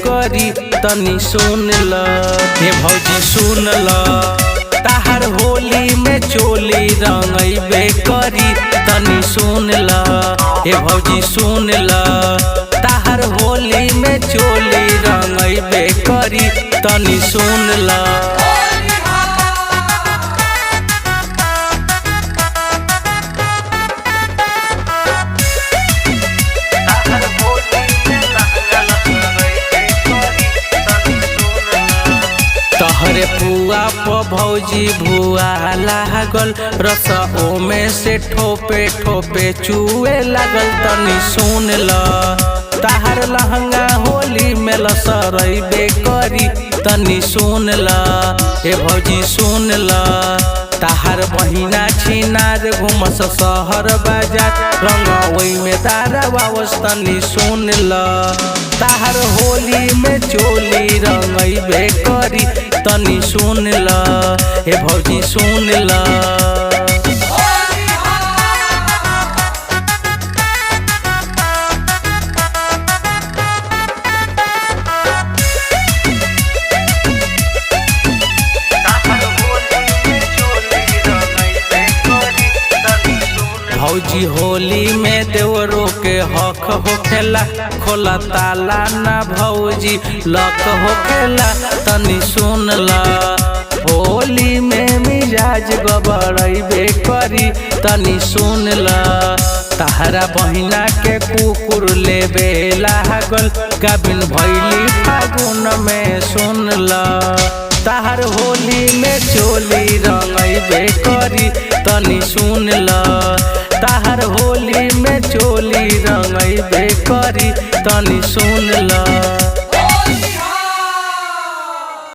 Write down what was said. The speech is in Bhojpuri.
करी तनी सुन ल। हे भौजी सुन ल, ताहर होली में चोली रंगैबे करी तनी सुन ल। हे भौजी सुन ल, ताहर होली में चोली रंगैबे करी तनी सुन ल। तहरे पुआ प भौजी भुआ लागल, रस ओमे से ठोपे ठोपे चुए लागल तनी सुन ल। ताहर लहंगा होली में लसरैबे करी तनी सुन ल। हे भौजी सुन ल, ताहर बहिना छिनार घुमस शहर बाजार, रंग ओई में दारवावस तनी सुन ल। ताहर होली में चोली रंगैबे करी तनी सुन ल। हे भौजी सुन ल। भौजी होली में देवरों के हक होखेला, खोला ताला ना भौजी लक होखेला तनी सुन ल। होली में मिजाज गबड़ैबे करी तनी सुन ल। ताहरा बहिना के कुकुर लेबे लागल, गाबिन भैली फागुन में सुन ल। ताहर होली में चोली रंगैबे करी तनी सुन ल। ताहर होली में चोली रंगैबे करी तनी सुन ल।